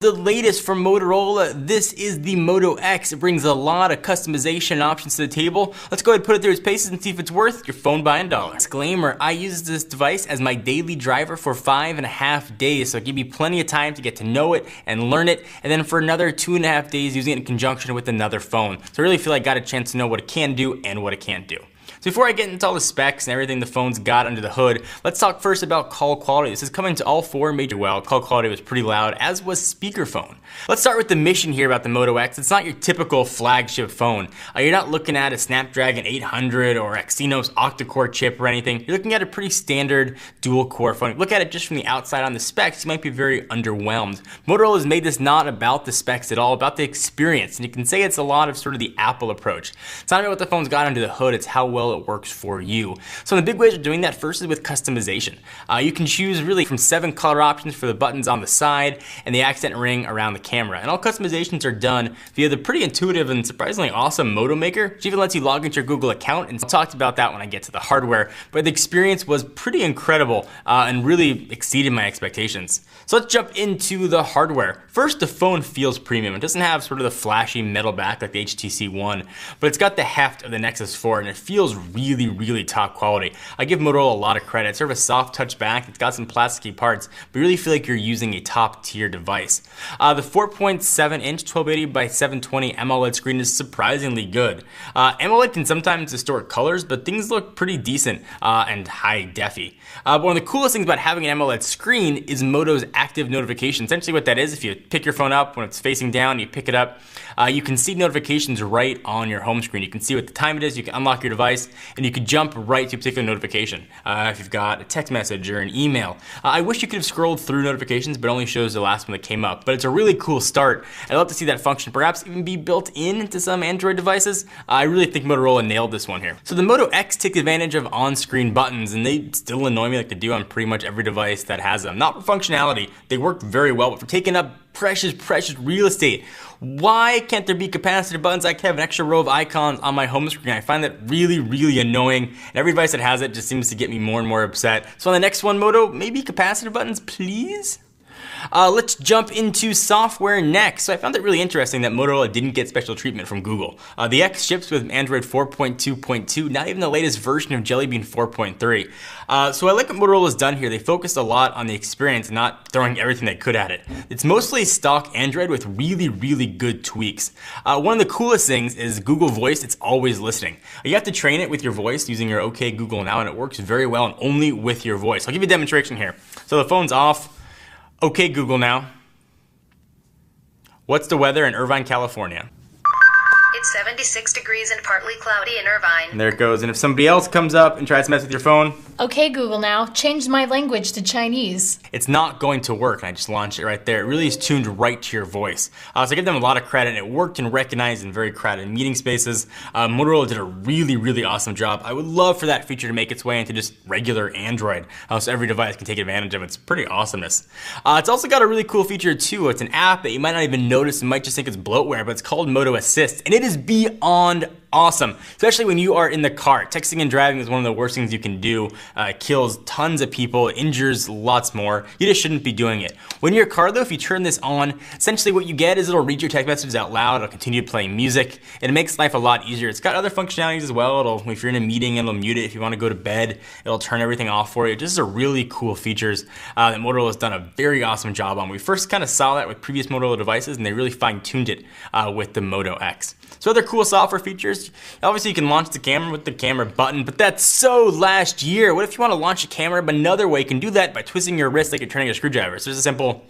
The latest from Motorola, this is the Moto X. It brings a lot of customization options to the table. Let's go ahead and put it through its paces and see if it's worth your phone buying dollar. Disclaimer, I use this device as my daily driver for 5.5 days, so it gives me plenty of time to get to know it and learn it, and then for another 2.5 days using it in conjunction with another phone. So I really feel like I got a chance to know what it can do and what it can't do. So before I get into all the specs and everything the phone's got under the hood, let's talk first about call quality. This is coming to all four major. Well, call quality was pretty loud, as was speakerphone. Let's start with the mission here about the Moto X. It's not your typical flagship phone. You're not looking at a Snapdragon 800 or Exynos octa-core chip or anything. You're looking at a pretty standard dual-core phone. If you look at it just from the outside on the specs, you might be very underwhelmed. Motorola has made this not about the specs at all, about the experience. And you can say it's a lot of sort of the Apple approach. It's not about what the phone's got under the hood, it's how well it works for you. So the big ways of doing that first is with customization. You can choose really from 7 color options for the buttons on the side and the accent ring around the camera. And all customizations are done via the pretty intuitive and surprisingly awesome Moto Maker, which even lets you log into your Google account, and I'll talk about that when I get to the hardware. But the experience was pretty incredible and really exceeded my expectations. So let's jump into the hardware. First, the phone feels premium. It doesn't have sort of the flashy metal back like the HTC One, but it's got the heft of the Nexus 4 and it feels really top quality. I give Motorola a lot of credit. It's sort of a soft touch back. It's got some plasticky parts, but you really feel like you're using a top tier device. The 4.7 inch 1280 by 720 AMOLED screen is surprisingly good. AMOLED can sometimes distort colors, but things look pretty decent and high defy. But one of the coolest things about having an AMOLED screen is Moto's active notification. Essentially what that is, if you pick your phone up when it's facing down, you pick it up, you can see notifications right on your home screen. You can see what the time it is, you can unlock your device, and you can jump right to a particular notification. If you've got a text message or an email. I wish you could have scrolled through notifications, but it only shows the last one that came up. But it's a really cool start. I'd love to see that function perhaps even be built into some Android devices. I really think Motorola nailed this one here. So the Moto X takes advantage of on-screen buttons, and they still annoy me like they do on pretty much every device that has them. Not for functionality, they work very well, but for taking up precious real estate. Why can't there be capacitive buttons? I can have an extra row of icons on my home screen. I find that really annoying, and every device that has it just seems to get me more and more upset. So on the next one, Moto, maybe capacitive buttons, please? Let's jump into software next. So I found it really interesting that Motorola didn't get special treatment from Google. The X ships with Android 4.2.2, not even the latest version of Jelly Bean 4.3. So I like what Motorola's done here. They focused a lot on the experience, not throwing everything they could at it. It's mostly stock Android with really good tweaks. One of the coolest things is Google Voice. It's always listening. You have to train it with your voice using your OK Google Now, and it works very well and only with your voice. I'll give you a demonstration here. So the phone's off. Okay, Google now. What's the weather in Irvine, California? It's 76 degrees and partly cloudy in Irvine. And there it goes. And if somebody else comes up and tries to mess with your phone, okay, Google now, change my language to Chinese. It's not going to work. And I just launched it right there. It really is tuned right to your voice. So I give them a lot of credit. It worked and recognized in very crowded meeting spaces. Motorola did a really awesome job. I would love for that feature to make its way into just regular Android, so every device can take advantage of its pretty awesomeness. It's also got a really cool feature too. It's an app that you might not even notice and might just think it's bloatware, but it's called Moto Assist, and it is beyond awesome, especially when you are in the car. Texting and driving is one of the worst things you can do. It kills tons of people, injures lots more. You just shouldn't be doing it. When you're in your car though, if you turn this on, essentially what you get is it'll read your text messages out loud, it'll continue playing music, and it makes life a lot easier. It's got other functionalities as well. If you're in a meeting, it'll mute it. If you want to go to bed, it'll turn everything off for you. Just are really cool features that Motorola has done a very awesome job on. We first kind of saw that with previous Motorola devices, and they really fine-tuned it with the Moto X. So other cool software features, obviously you can launch the camera with the camera button, but that's so last year. What if you want to launch a camera but another way? You can do that by twisting your wrist like you're turning a screwdriver. So there's a simple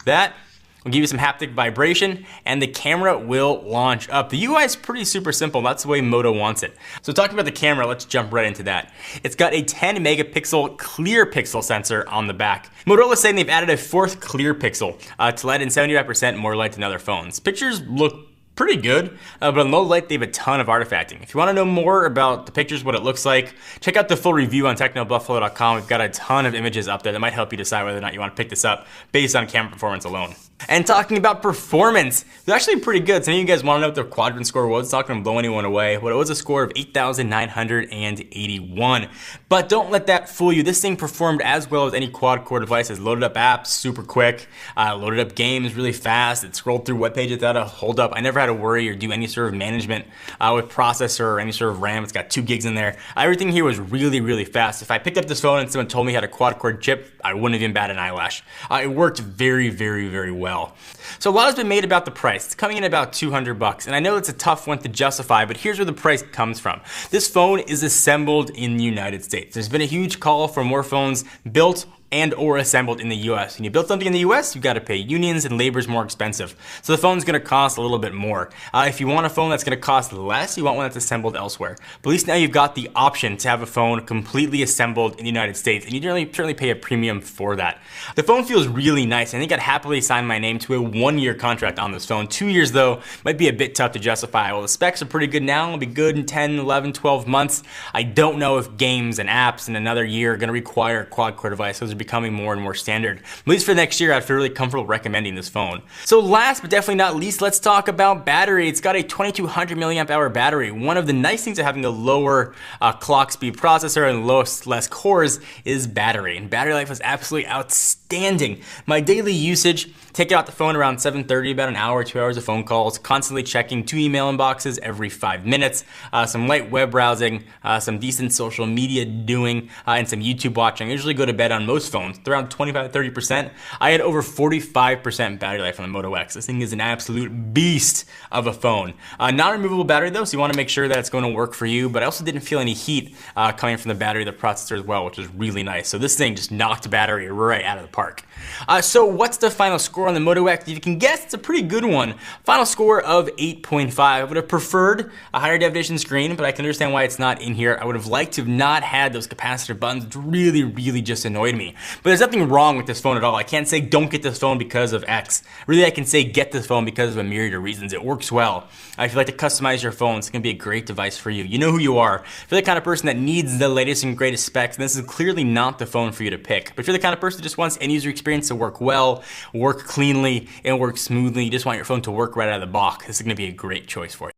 that. We'll give you some haptic vibration and the camera will launch up. The UI is pretty super simple. That's the way Moto wants it. So talking about the camera, let's jump right into that. It's got a 10 megapixel clear pixel sensor on the back. Motorola is saying they've added a 4th clear pixel to let in 75% more light than other phones. Pictures look pretty good, but in low light they have a ton of artifacting. If you want to know more about the pictures, what it looks like, check out the full review on technobuffalo.com. We've got a ton of images up there that might help you decide whether or not you want to pick this up based on camera performance alone. And talking about performance, they're actually pretty good. Some of you guys want to know what their quadrant score was. It's not going to blow anyone away. But it was a score of 8,981. But don't let that fool you. This thing performed as well as any quad-core device. It loaded up apps super quick, loaded up games really fast. It scrolled through web pages without a hold up. I never had to worry or do any sort of management with processor or any sort of RAM. It's got 2 gigs in there. Everything here was really, really fast. If I picked up this phone and someone told me it had a quad-core chip, I wouldn't have even bat an eyelash. It worked very, very, very well. So a lot has been made about the price. It's coming in about $200, and I know it's a tough one to justify, but here's where the price comes from. This phone is assembled in the United States. There's been a huge call for more phones built and or assembled in the US. When you build something in the US, you've got to pay unions and labor is more expensive. So the phone's gonna cost a little bit more. If you want a phone that's gonna cost less, you want one that's assembled elsewhere. But at least now you've got the option to have a phone completely assembled in the United States, and you certainly pay a premium for that. The phone feels really nice. I think I'd happily sign my name to a 1-year contract on this phone. 2 years though, might be a bit tough to justify. Well, the specs are pretty good now. It'll be good in 10, 11, 12 months. I don't know if games and apps in another year are gonna require a quad-core device. Those are becoming more and more standard. At least for next year, I'd feel really comfortable recommending this phone. So last but definitely not least, let's talk about battery. It's got a 2200 milliamp hour battery. One of the nice things of having a lower clock speed processor and less cores is battery. And battery life is absolutely outstanding. My daily usage, taking out the phone around 7:30, about an hour, 2 hours of phone calls, constantly checking 2 email inboxes every 5 minutes, some light web browsing, some decent social media doing, and some YouTube watching. I usually go to bed on most phones around 25-30%. I had over 45% battery life on the Moto X. This thing is an absolute beast of a phone. Non-removable battery though, so you want to make sure that it's going to work for you, but I also didn't feel any heat coming from the battery, the processor as well, which is really nice. So this thing just knocked battery right out of the park. So what's the final score on the Moto X? If you can guess, it's a pretty good one. Final score of 8.5. I would have preferred a higher definition screen, but I can understand why it's not in here. I would have liked to have not had those capacitor buttons, which really, really just annoyed me. But there's nothing wrong with this phone at all. I can't say don't get this phone because of X. Really, I can say get this phone because of a myriad of reasons. It works well. If you like to customize your phone, it's gonna be a great device for you. You know who you are. If you're the kind of person that needs the latest and greatest specs, then this is clearly not the phone for you to pick. But if you're the kind of person that just wants end user experience to work well, work cleanly, and work smoothly, you just want your phone to work right out of the box, this is gonna be a great choice for you.